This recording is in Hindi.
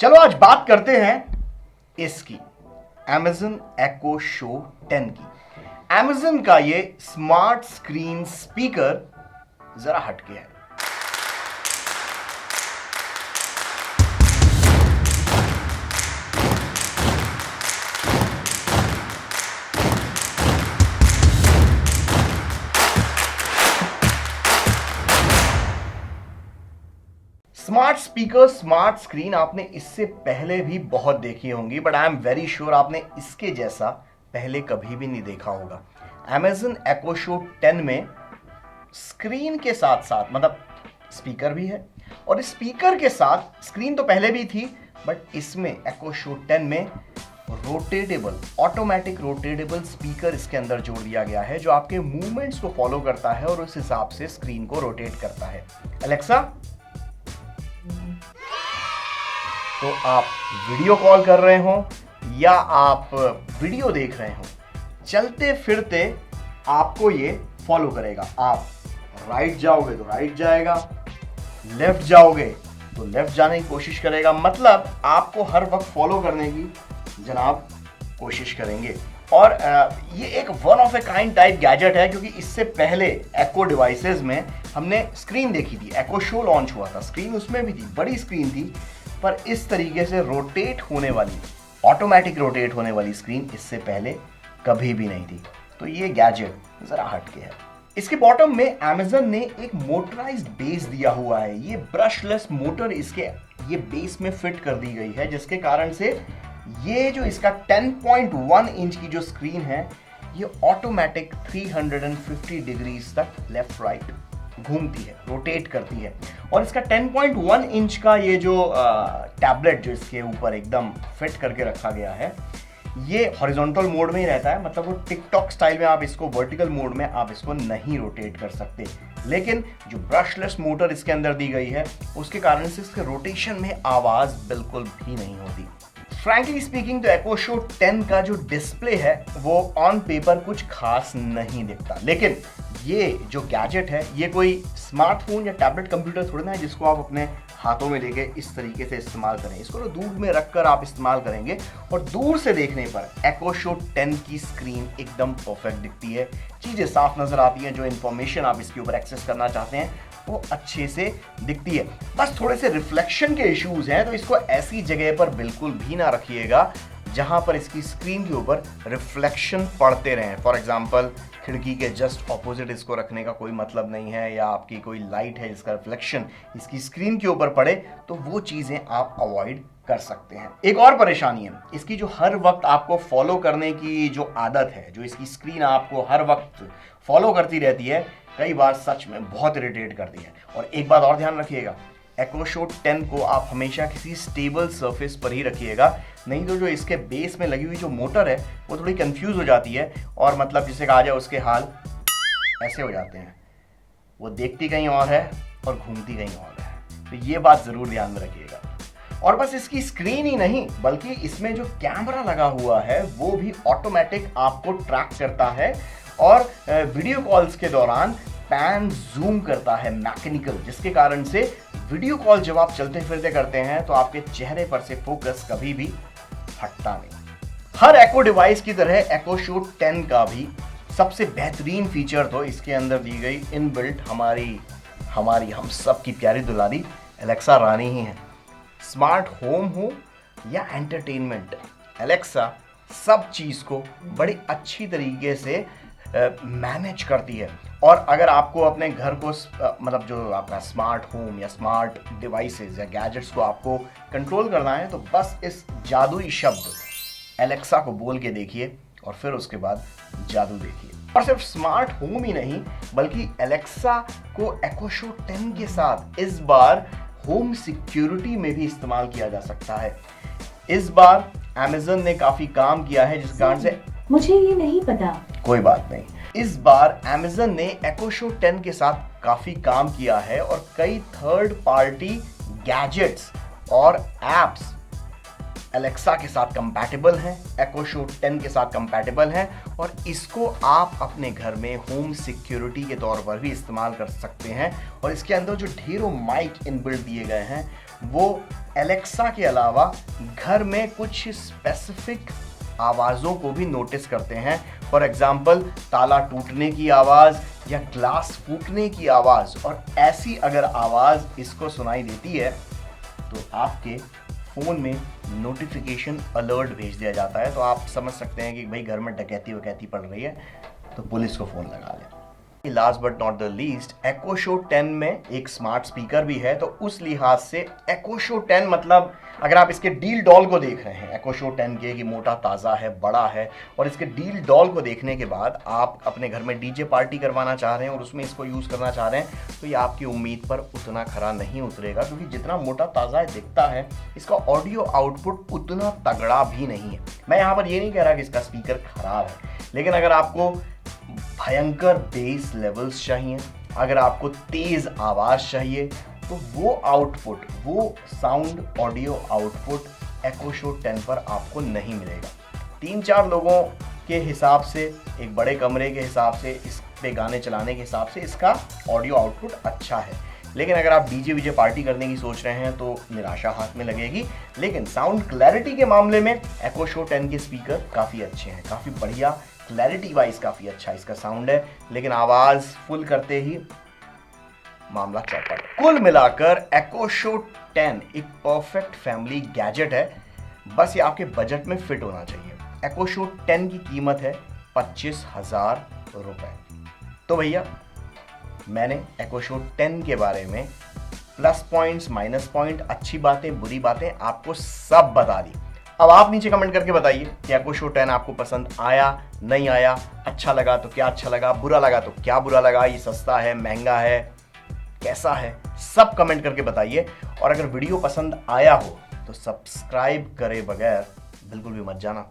चलो आज बात करते हैं इसकी Amazon Echo Show 10 की। Amazon का ये स्मार्ट स्क्रीन स्पीकर जरा हटके है। स्मार्ट स्पीकर, स्मार्ट स्क्रीन आपने इससे पहले भी बहुत देखी होंगी, but I am very sure आपने इसके जैसा पहले कभी भी नहीं देखा होगा। Amazon Echo Show 10 में स्क्रीन के साथ साथ मतलब स्पीकर भी है, और इस स्पीकर के साथ स्क्रीन तो पहले भी थी, बट इसमें Echo Show 10 में रोटेटेबल, ऑटोमेटिक रोटेटेबल स्पीकर इसके अंदर जोड़ दिया गया है, जो आपके मूवमेंट्स को फॉलो करता है और उस हिसाब से स्क्रीन को रोटेट करता है। अलेक्सा, तो आप वीडियो कॉल कर रहे हो या आप वीडियो देख रहे हो, चलते फिरते आपको ये फॉलो करेगा। आप राइट जाओगे तो राइट जाएगा, लेफ्ट जाओगे तो लेफ्ट जाने की कोशिश करेगा। मतलब आपको हर वक्त फॉलो करने की जनाब कोशिश करेंगे। और ये एक one of a kind type gadget है, क्योंकि इससे पहले Echo डिवाइसेस में हमने स्क्रीन देखी थी। Echo Show लॉन्च हुआ था, स्क्रीन उसमें भी थी, बड़ी स्क्रीन थी, पर इस तरीके से रोटेट होने वाली, ऑटोमेटिक रोटेट होने वाली स्क्रीन इससे पहले कभी भी नहीं थी। तो ये गैजेट जरा हटके है। इसके बॉटम में Amazon ने एक मोटराइज्ड बेस दिया हुआ है। ये ब्रशलेस मोटर इसके ये बेस में फिट कर दी गई है, जिसके कारण से ये जो इसका 10.1 इंच की जो स्क्रीन है, ये ऑटोमेटिक 350 डिग्रीज तक लेफ्ट राइट घूमती है, रोटेट करती है। और इसका 10.1 इंच का ये जो टैबलेट जो इसके ऊपर एकदम फिट करके रखा गया है, ये हॉरिजॉन्टल मोड में ही रहता है। मतलब वो टिकटॉक स्टाइल में आप इसको वर्टिकल मोड में आप इसको नहीं रोटेट कर सकते, लेकिन जो ब्रशलेस मोटर इसके अंदर दी गई है, उसके कारण से इसके रोटेशन में आवाज बिल्कुल भी नहीं होती। फ्रैंकली स्पीकिंग, तो Echo Show 10 का जो डिस्प्ले है वो ऑन पेपर कुछ खास नहीं दिखता, लेकिन ये जो गैजेट है, ये कोई स्मार्टफोन या टैबलेट कंप्यूटर थोड़ी ना है जिसको आप अपने हाथों में लेके इस तरीके से इस्तेमाल करें। इसको तो दूर में रखकर आप इस्तेमाल करेंगे, और दूर से देखने पर Echo Show 10 की स्क्रीन एकदम परफेक्ट दिखती है। चीज़ें साफ नज़र आती हैं, जो इन्फॉर्मेशन आप इसके ऊपर एक्सेस करना चाहते हैं वो अच्छे से दिखती है। बस थोड़े से रिफ्लेक्शन के इश्यूज हैं, तो इसको ऐसी जगह पर बिल्कुल भी ना रखिएगा जहां पर इसकी स्क्रीन के ऊपर रिफ्लेक्शन पड़ते रहें। फॉर एग्जांपल, खिड़की के जस्ट ऑपोजिट इसको रखने का कोई मतलब नहीं है, या आपकी कोई लाइट है जिसका रिफ्लेक्शन इसकी स्क्रीन के ऊपर पड़े, तो वो चीज़ें आप अवॉइड कर सकते हैं। एक और परेशानी है इसकी, जो हर वक्त आपको फॉलो करने की जो आदत है, जो इसकी स्क्रीन आपको हर वक्त फॉलो करती रहती है, कई बार सच में बहुत इरिटेट करती है। और एक बात और ध्यान रखिएगा, Echo Show 10 को आप हमेशा किसी स्टेबल सरफेस पर ही रखिएगा, नहीं तो जो इसके बेस में लगी हुई जो मोटर है वो थोड़ी कंफ्यूज हो जाती है, और मतलब जिसे कहा जाए उसके हाल ऐसे हो जाते हैं, वो देखती कहीं और है और घूमती कहीं और है। तो ये बात जरूर ध्यान में रखिएगा। और बस इसकी स्क्रीन ही नहीं, बल्कि इसमें जो कैमरा लगा हुआ है वो भी ऑटोमेटिक आपको ट्रैक करता है, और वीडियो कॉल्स के दौरान पैन जूम करता है मैकेनिकल, जिसके कारण से वीडियो कॉल जब आप चलते फिरते करते हैं तो आपके चेहरे पर से फोकस कभी भी हटता नहीं। हर Echo डिवाइस की तरह Echo Show 10 का भी सबसे बेहतरीन फीचर तो इसके अंदर दी गई इनबिल्ट हमारी हम सब की प्यारी दुलारी एलेक्सा रानी ही है। स्मार्ट होम हो या एंटरटेनमेंट, एलेक्सा सब चीज़ को बड़ी अच्छी तरीके से मैनेज करती है। और अगर आपको अपने घर को मतलब जो आपका स्मार्ट होम या स्मार्ट डिवाइसेस या गैजेट्स को आपको कंट्रोल करना है, तो बस इस जादुई शब्द एलेक्सा को बोल के देखिए, और फिर उसके बाद जादू देखिए। और सिर्फ स्मार्ट होम ही नहीं, बल्कि एलेक्सा को Echo Show 10 के साथ इस बार होम सिक्योरिटी में भी इस्तेमाल किया जा सकता है। इस बार Amazon ने काफी काम किया है, जिस कारण से मुझे ये नहीं पता। कोई बात नहीं, इस बार Amazon ने Echo Show 10 के साथ काफी काम किया है, और कई थर्ड पार्टी गैजेट्स और एप्स Alexa के साथ कंपैटिबल हैं, Echo Show 10 के साथ कंपैटिबल हैं, और इसको आप अपने घर में होम सिक्योरिटी के तौर पर भी इस्तेमाल कर सकते हैं। और इसके अंदर जो ढेरों माइक इनबिल्ट दिए गए हैं वो एलेक्सा के अलावा घर में कुछ स्पेसिफिक आवाज़ों को भी नोटिस करते हैं। फॉर एग्जाम्पल ताला टूटने की आवाज़ या ग्लास फूटने की आवाज़, और ऐसी अगर आवाज़ इसको सुनाई देती है तो आपके फ़ोन में नोटिफिकेशन अलर्ट भेज दिया जाता है। तो आप समझ सकते हैं कि भाई घर में डकैती वकैती पड़ रही है, तो पुलिस को फ़ोन लगा लें। Last but not the least, Echo Show 10 में एक स्मार्ट स्पीकर भी है। तो उस लिहाज से Echo Show 10 मतलब अगर आप इसके डील डॉल को देख रहे हैं Echo Show 10 के कि मोटा ताज़ा है, बड़ा है, और इसके डील डॉल को देखने के बाद आप अपने घर में डीजे पार्टी करवाना चाह रहे हैं और उसमें इसको यूज़ करना चाह रहे हैं, तो ये आपकी उम्मीद पर उतना खरा नहीं उतरेगा, क्योंकि जितना मोटा ताज़ा दिखता है इसका ऑडियो आउटपुट उतना तगड़ा भी नहीं है। मैं यहाँ पर ये नहीं कह रहा कि इसका स्पीकर खराब है, लेकिन अगर आपको भयंकर बेस लेवल्स चाहिए, अगर आपको तेज आवाज चाहिए, तो वो आउटपुट, वो sound audio output Echo Show 10 पर आपको नहीं मिलेगा। 3-4 लोगों के हिसाब से, एक बड़े कमरे के हिसाब से, इस पे गाने चलाने के हिसाब से इसका ऑडियो आउटपुट अच्छा है, लेकिन अगर आप डीजे वीजे पार्टी करने की सोच रहे हैं तो निराशा हाथ में लगेगी। लेकिन साउंड क्लैरिटी के मामले में Echo Show 10 के स्पीकर काफ़ी अच्छे हैं, काफ़ी बढ़िया, क्लैरिटी वाइज काफ़ी अच्छा इसका साउंड है, लेकिन आवाज़ फुल करते ही मामला चौपट। कुल मिलाकर Echo Show 10 एक परफेक्ट फैमिली गैजेट है, बस ये आपके बजट में फिट होना चाहिए। Echo Show 10 की कीमत है 25,000 रुपये। तो भैया मैंने Echo Show 10 के बारे में प्लस पॉइंट्स, माइनस पॉइंट, अच्छी बातें, बुरी बातें आपको सब बता दी। अब आप नीचे कमेंट करके बताइए कि Echo Show 10 आपको पसंद आया, नहीं आया, अच्छा लगा तो क्या अच्छा लगा, बुरा लगा तो क्या बुरा लगा, ये सस्ता है, महंगा है, कैसा है, सब कमेंट करके बताइए। और अगर वीडियो पसंद आया हो तो सब्सक्राइब करे बगैर बिल्कुल भी मत जाना।